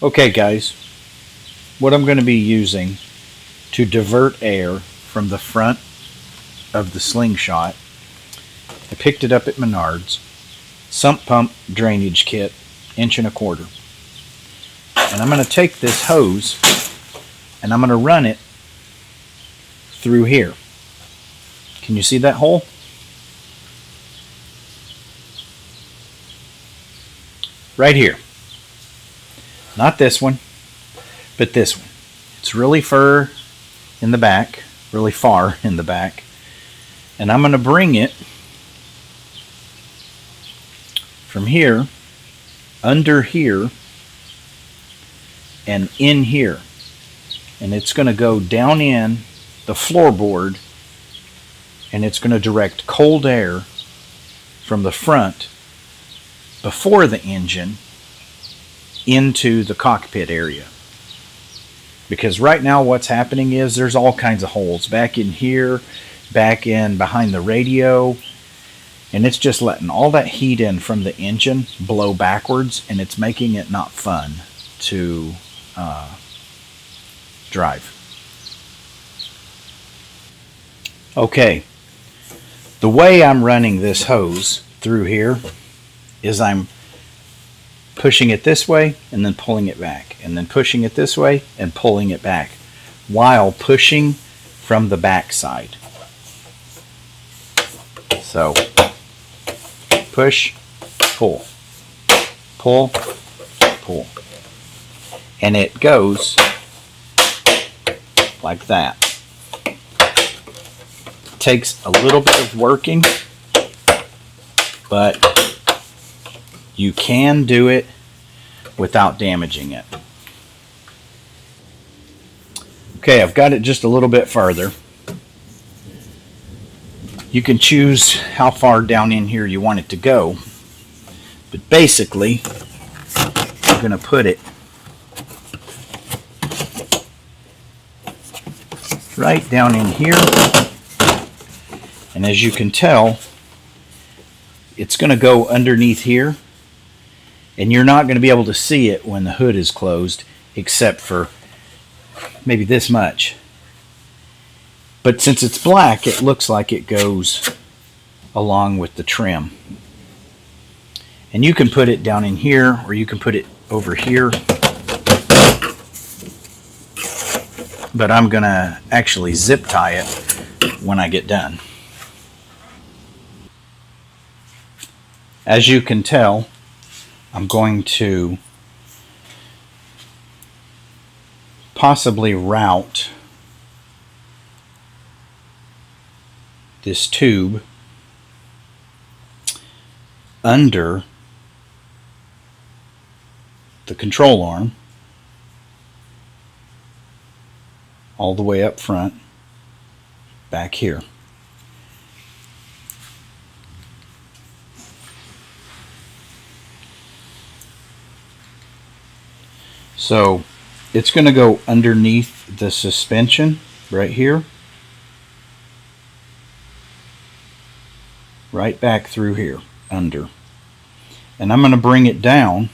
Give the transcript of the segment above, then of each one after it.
Okay guys, what I'm going to be using to divert air from the front of the Slingshot, I picked it up at Menards, sump pump drainage kit, 1.25 inches. And I'm going to take this hose and I'm going to run it through here. Can you see that hole? Right here. Not this one, but this one. It's really far in the back, and I'm going to bring it from here, under here, and in here. And it's going to go down in the floorboard, and it's going to direct cold air from the front before the engine into the cockpit area. Because right now what's happening is there's all kinds of holes back in here, back in behind the radio, and it's just letting all that heat in from the engine blow backwards, and it's making it not fun to drive. Okay, the way I'm running this hose through here is I'm pushing it this way and then pulling it back, and then pushing it this way and pulling it back, while pushing from the back side. So push, pull, pull, pull, and it goes like that. It takes a little bit of working, but you can do it without damaging it. Okay, I've got it just a little bit farther. You can choose how far down in here you want it to go, but basically I'm going to put it right down in here, and as you can tell, it's going to go underneath here, and you're not going to be able to see it when the hood is closed, except for maybe this much. But since it's black, it looks like it goes along with the trim. And you can put it down in here, or you can put it over here. But I'm going to actually zip tie it when I get done. As you can tell, I'm going to possibly route this tube under the control arm all the way up front, back here. So it's going to go underneath the suspension right here, right back through here, under. And I'm going to bring it down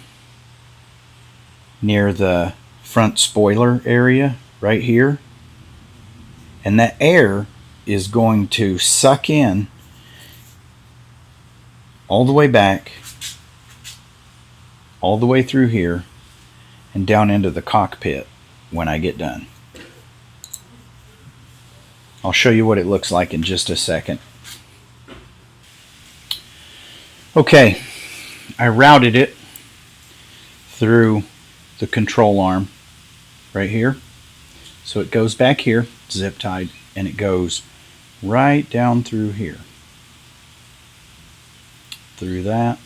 near the front spoiler area right here. And that air is going to suck in all the way back, all the way through here, and down into the cockpit when I get done. I'll show you what it looks like in just a second. Okay, I routed it through the control arm right here. So it goes back here, zip tied, and it goes right down through here. Through that,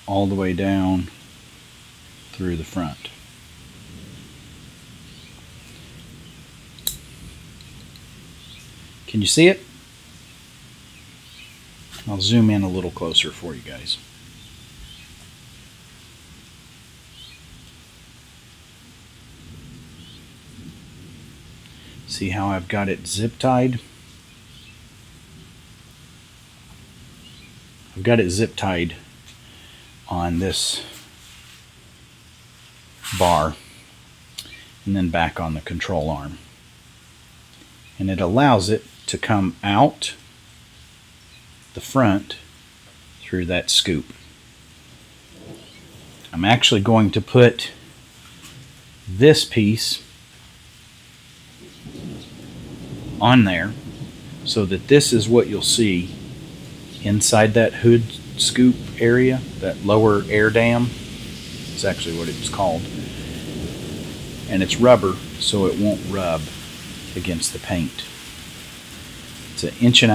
all the way down through the front. Can you see it? I'll zoom in a little closer for you guys. See how I've got it zip tied? I've got it zip tied on this bar and then back on the control arm. And it allows it to come out the front through that scoop. I'm actually going to put this piece on there so that this is what you'll see inside that hood scoop area, that lower air dam. It's actually what it's called. And it's rubber, so it won't rub against the paint. It's 1.5 inches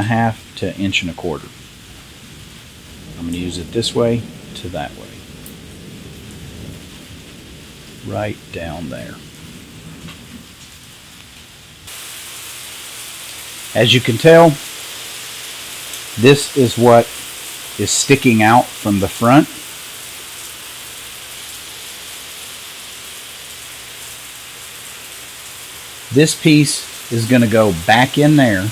to 1.25 inches. I'm going to use it this way to that way. Right down there. As you can tell, this is what is sticking out from the front. This piece is going to go back in there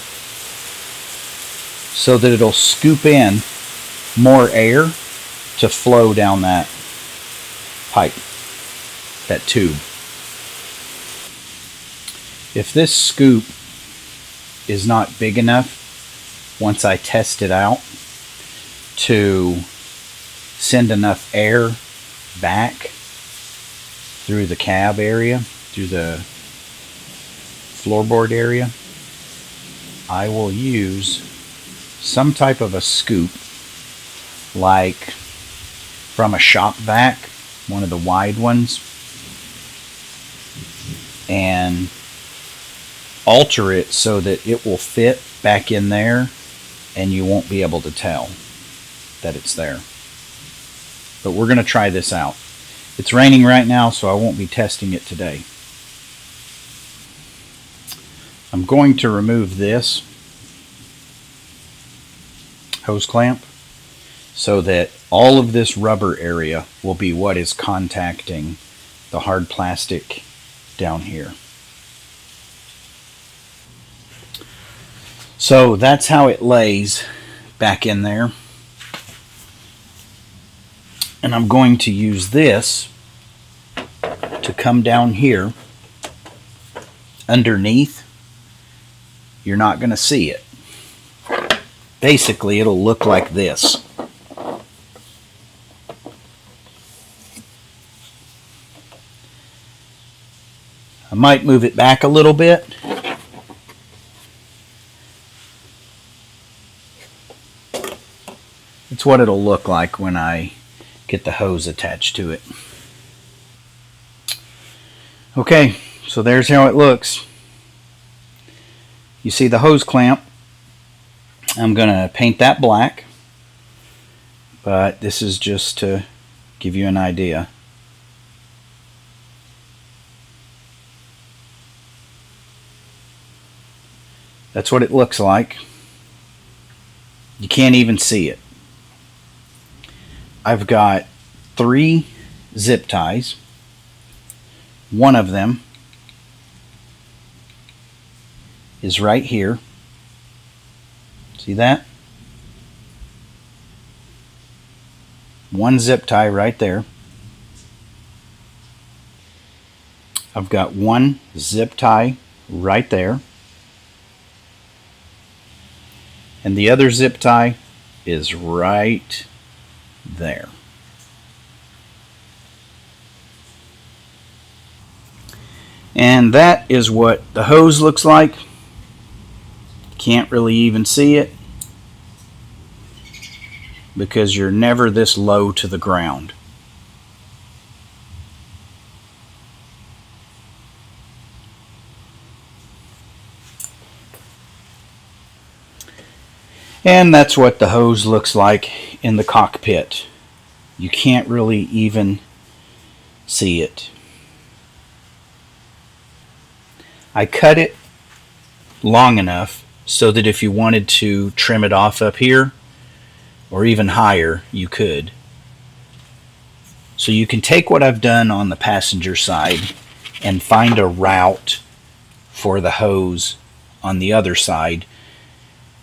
so that it'll scoop in more air to flow down that pipe, that tube. If this scoop is not big enough, once I test it out, to send enough air back through the cab area, through the floorboard area, I will use some type of a scoop, like from a shop vac, one of the wide ones, and alter it so that it will fit back in there and you won't be able to tell that it's there. But we're going to try this out. It's raining right now, so I won't be testing it today. I'm going to remove this hose clamp so that all of this rubber area will be what is contacting the hard plastic down here. So that's how it lays back in there. And I'm going to use this to come down here underneath. You're not going to see it. Basically, it'll look like this. I might move it back a little bit. It's what it'll look like when I get the hose attached to it. Okay, so there's how it looks. You see the hose clamp. I'm going to paint that black, but this is just to give you an idea. That's what it looks like. You can't even see it. I've got 3 zip ties. One of them is right here. See that? One zip tie right there. I've got 1 zip tie right there. And the other zip tie is right there. And that is what the hose looks like. Can't really even see it because you're never this low to the ground. And that's what the hose looks like in the cockpit. You can't really even see it. I cut it long enough so that if you wanted to trim it off up here or even higher, you could. So you can take what I've done on the passenger side and find a route for the hose on the other side,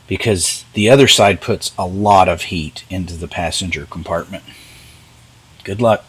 because the other side puts a lot of heat into the passenger compartment. Good luck.